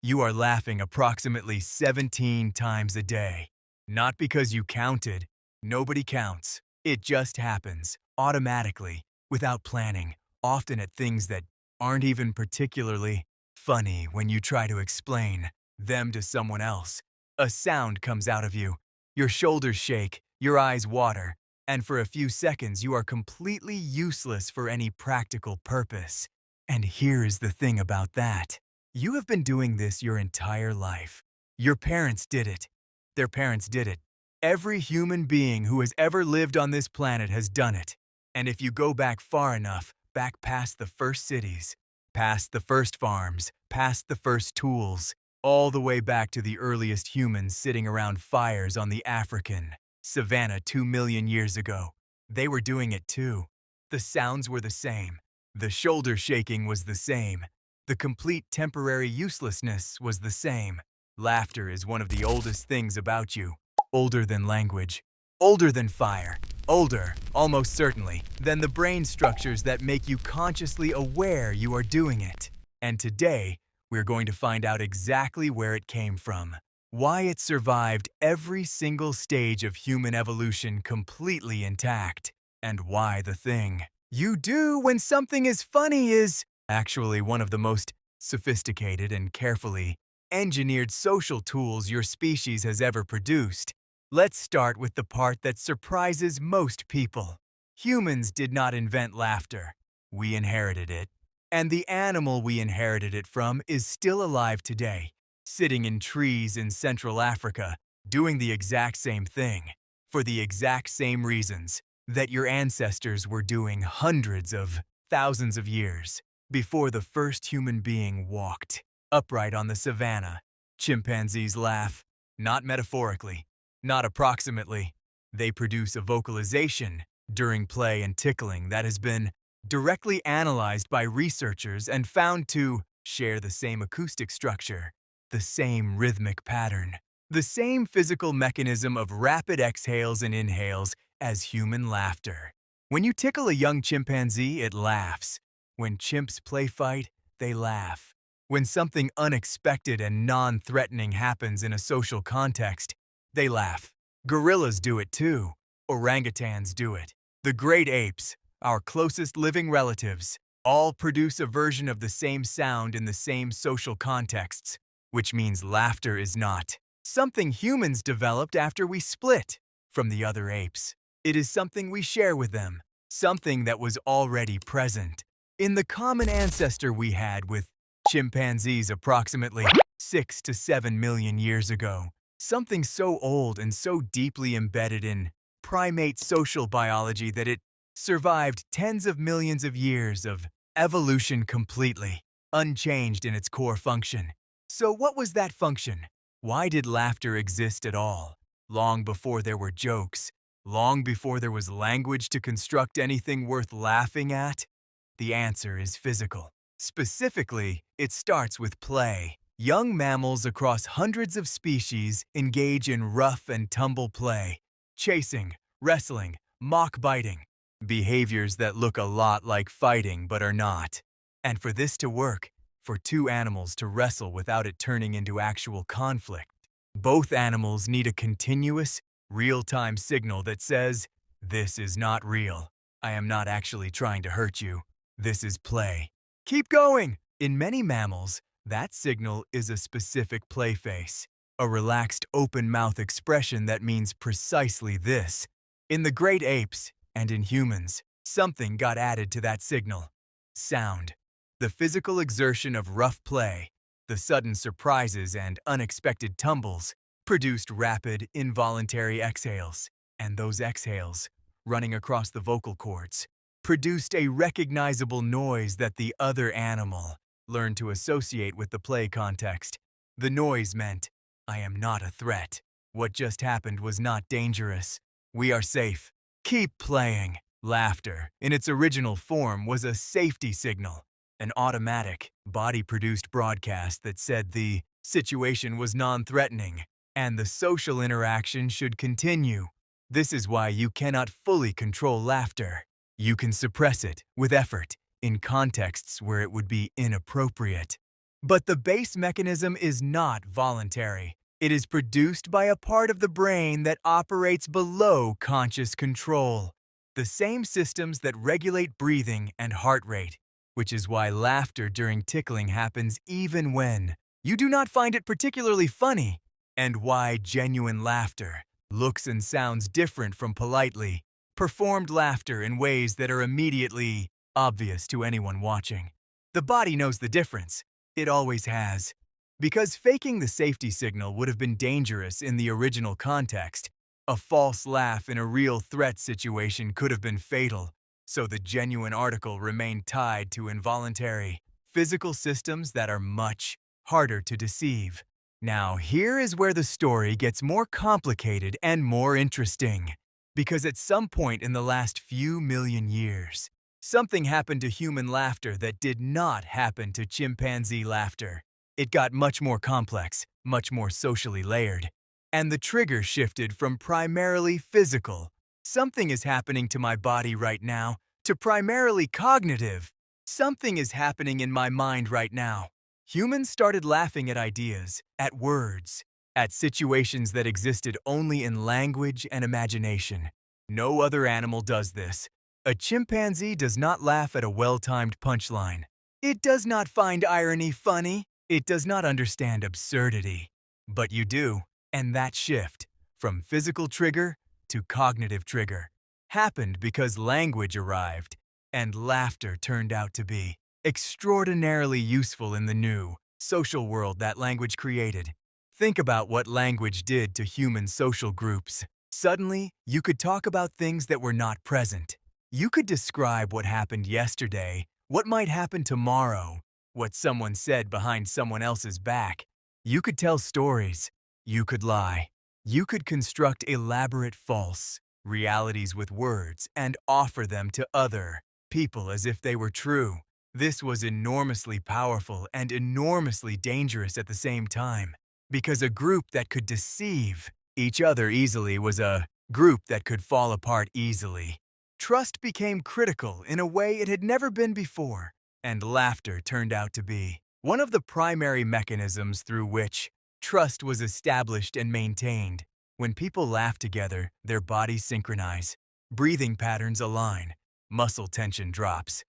You are laughing approximately 17 times a day. Not because you counted. Nobody counts. It just happens, automatically, without planning, often at things that aren't even particularly funny when you try to explain them to someone else. A sound comes out of you. Your shoulders shake, your eyes water, and for a few seconds you are completely useless for any practical purpose. And here is the thing about that. You have been doing this your entire life. Your parents did it. Their parents did it. Every human being who has ever lived on this planet has done it. And if you go back far enough, back past the first cities, past the first farms, past the first tools, all the way back to the earliest humans sitting around fires on the African savanna 2 million years ago, they were doing it too. The sounds were the same. The shoulder shaking was the same. The complete temporary uselessness was the same. Laughter is one of the oldest things about you. Older than language. Older than fire. Older, almost certainly, than the brain structures that make you consciously aware you are doing it. And today, we're going to find out exactly where it came from. Why it survived every single stage of human evolution completely intact. And why the thing you do when something is funny is actually one of the most sophisticated and carefully engineered social tools your species has ever produced. Let's start with the part that surprises most people. Humans did not invent laughter. We inherited it. And the animal we inherited it from is still alive today, sitting in trees in Central Africa, doing the exact same thing, for the exact same reasons that your ancestors were doing hundreds of thousands of years before the first human being walked upright on the savannah. Chimpanzees laugh, not metaphorically, not approximately. They produce a vocalization during play and tickling that has been directly analyzed by researchers and found to share the same acoustic structure, the same rhythmic pattern, the same physical mechanism of rapid exhales and inhales as human laughter. When you tickle a young chimpanzee, it laughs. When chimps play fight, they laugh. When something unexpected and non-threatening happens in a social context, they laugh. Gorillas do it too. Orangutans do it. The great apes, our closest living relatives, all produce a version of the same sound in the same social contexts, which means laughter is not something humans developed after we split from the other apes. It is something we share with them, something that was already present in the common ancestor we had with chimpanzees approximately 6 to 7 million years ago. Something so old and so deeply embedded in primate social biology that it survived tens of millions of years of evolution completely, unchanged in its core function. So what was that function? Why did laughter exist at all? Long before there were jokes, long before there was language to construct anything worth laughing at? The answer is physical. Specifically, it starts with play. Young mammals across hundreds of species engage in rough and tumble play, chasing, wrestling, mock biting, behaviors that look a lot like fighting but are not. And for this to work, for two animals to wrestle without it turning into actual conflict, both animals need a continuous, real-time signal that says, "This is not real. I am not actually trying to hurt you. This is play. Keep going!" In many mammals, that signal is a specific play face, a relaxed open-mouth expression that means precisely this. In the great apes, and in humans, something got added to that signal. Sound. The physical exertion of rough play, the sudden surprises and unexpected tumbles, produced rapid, involuntary exhales. And those exhales, running across the vocal cords, produced a recognizable noise that the other animal learned to associate with the play context. The noise meant, "I am not a threat. What just happened was not dangerous. We are safe. Keep playing." Laughter, in its original form, was a safety signal, an automatic, body-produced broadcast that said the situation was non-threatening and the social interaction should continue. This is why you cannot fully control laughter. You can suppress it with effort in contexts where it would be inappropriate. But the base mechanism is not voluntary. It is produced by a part of the brain that operates below conscious control. The same systems that regulate breathing and heart rate, which is why laughter during tickling happens even when you do not find it particularly funny, and why genuine laughter looks and sounds different from politely performed laughter in ways that are immediately obvious to anyone watching. The body knows the difference. It always has. Because faking the safety signal would have been dangerous in the original context, a false laugh in a real threat situation could have been fatal, so the genuine article remained tied to involuntary, physical systems that are much harder to deceive. Now, here is where the story gets more complicated and more interesting. Because at some point in the last few million years, something happened to human laughter that did not happen to chimpanzee laughter. It got much more complex, much more socially layered. And the trigger shifted from primarily physical, something is happening to my body right now, to primarily cognitive, something is happening in my mind right now. Humans started laughing at ideas, at words, at situations that existed only in language and imagination. No other animal does this. A chimpanzee does not laugh at a well-timed punchline. It does not find irony funny. It does not understand absurdity. But you do, and that shift, from physical trigger to cognitive trigger, happened because language arrived, and laughter turned out to be extraordinarily useful in the new, social world that language created. Think about what language did to human social groups. Suddenly, you could talk about things that were not present. You could describe what happened yesterday, what might happen tomorrow, what someone said behind someone else's back. You could tell stories. You could lie. You could construct elaborate false realities with words and offer them to other people as if they were true. This was enormously powerful and enormously dangerous at the same time, because a group that could deceive each other easily was a group that could fall apart easily. Trust became critical in a way it had never been before, and laughter turned out to be one of the primary mechanisms through which trust was established and maintained. When people laugh together, their bodies synchronize, breathing patterns align, muscle tension drops.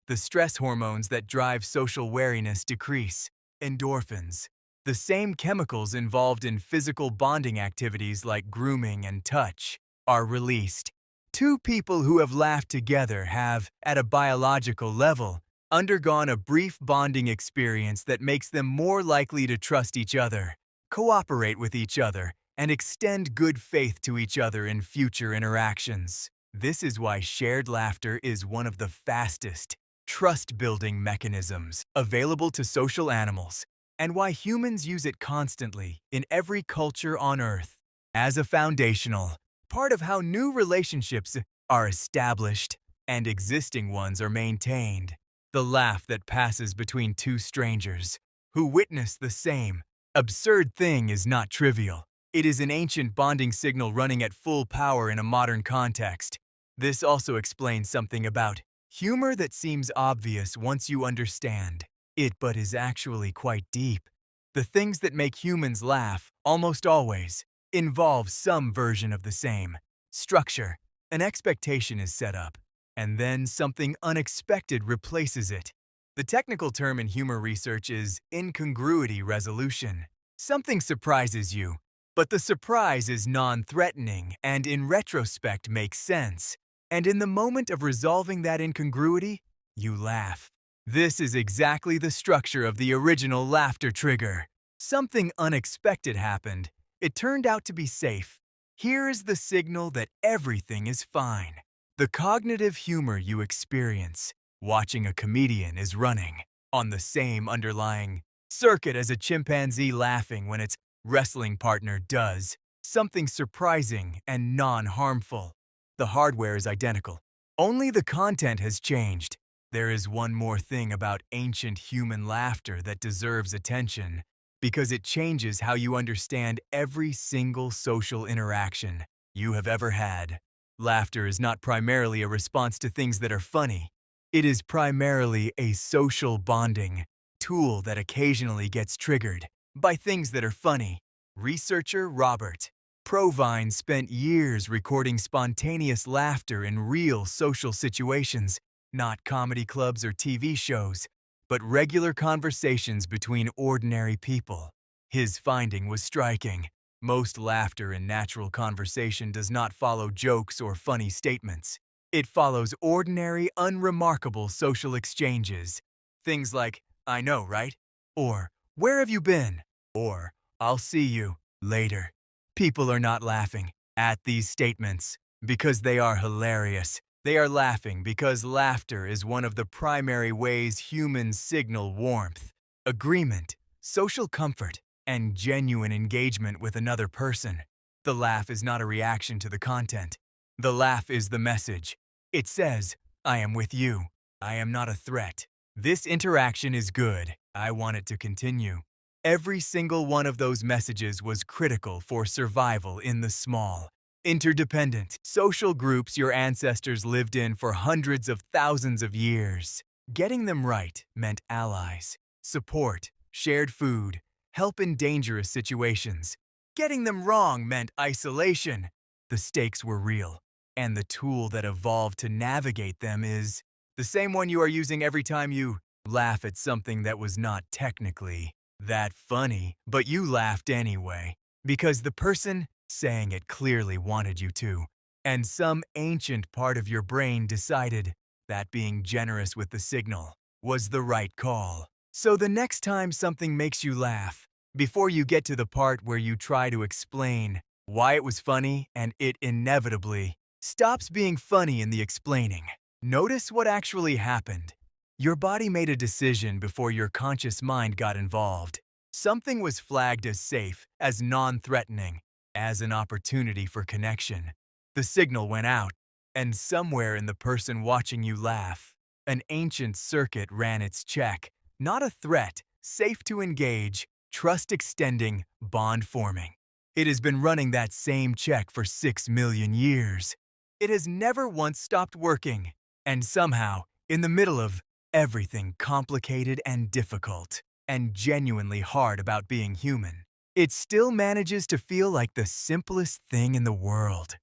The stress hormones that drive social wariness decrease, endorphins, the same chemicals involved in physical bonding activities like grooming and touch, are released. Two people who have laughed together have, at a biological level, undergone a brief bonding experience that makes them more likely to trust each other, cooperate with each other, and extend good faith to each other in future interactions. This is why shared laughter is one of the fastest, trust-building mechanisms available to social animals, and why humans use it constantly in every culture on Earth as a foundational part of how new relationships are established and existing ones are maintained. The laugh that passes between two strangers who witness the same absurd thing is not trivial. It is an ancient bonding signal running at full power in a modern context. This also explains something about humor that seems obvious once you understand it, but is actually quite deep. The things that make humans laugh, almost always, involve some version of the same structure. An expectation is set up, and then something unexpected replaces it. The technical term in humor research is incongruity resolution. Something surprises you, but the surprise is non-threatening and in retrospect makes sense. And in the moment of resolving that incongruity, you laugh. This is exactly the structure of the original laughter trigger. Something unexpected happened. It turned out to be safe. Here is the signal that everything is fine. The cognitive humor you experience watching a comedian is running on the same underlying circuit as a chimpanzee laughing when its wrestling partner does something surprising and non-harmful. The hardware is identical. Only the content has changed. There is one more thing about ancient human laughter that deserves attention, because it changes how you understand every single social interaction you have ever had. Laughter is not primarily a response to things that are funny. It is primarily a social bonding tool that occasionally gets triggered by things that are funny. Researcher Robert Provine spent years recording spontaneous laughter in real social situations, not comedy clubs or TV shows, but regular conversations between ordinary people. His finding was striking. Most laughter in natural conversation does not follow jokes or funny statements. It follows ordinary, unremarkable social exchanges. Things like, "I know, right?" Or, "Where have you been?" Or, "I'll see you later." People are not laughing at these statements because they are hilarious. They are laughing because laughter is one of the primary ways humans signal warmth, agreement, social comfort, and genuine engagement with another person. The laugh is not a reaction to the content. The laugh is the message. It says, "I am with you. I am not a threat. This interaction is good. I want it to continue." Every single one of those messages was critical for survival in the small, interdependent, social groups your ancestors lived in for hundreds of thousands of years. Getting them right meant allies, support, shared food, help in dangerous situations. Getting them wrong meant isolation. The stakes were real, and the tool that evolved to navigate them is the same one you are using every time you laugh at something that was not technically that funny, but you laughed anyway, because the person saying it clearly wanted you to, and some ancient part of your brain decided that being generous with the signal was the right call. So the next time something makes you laugh, before you get to the part where you try to explain why it was funny and it inevitably stops being funny in the explaining, notice what actually happened. Your body made a decision before your conscious mind got involved. Something was flagged as safe, as non-threatening, as an opportunity for connection. The signal went out, and somewhere in the person watching you laugh, an ancient circuit ran its check. Not a threat, safe to engage, trust extending, bond forming. It has been running that same check for 6 million years. It has never once stopped working. And somehow, in the middle of everything complicated and difficult, and genuinely hard about being human, it still manages to feel like the simplest thing in the world.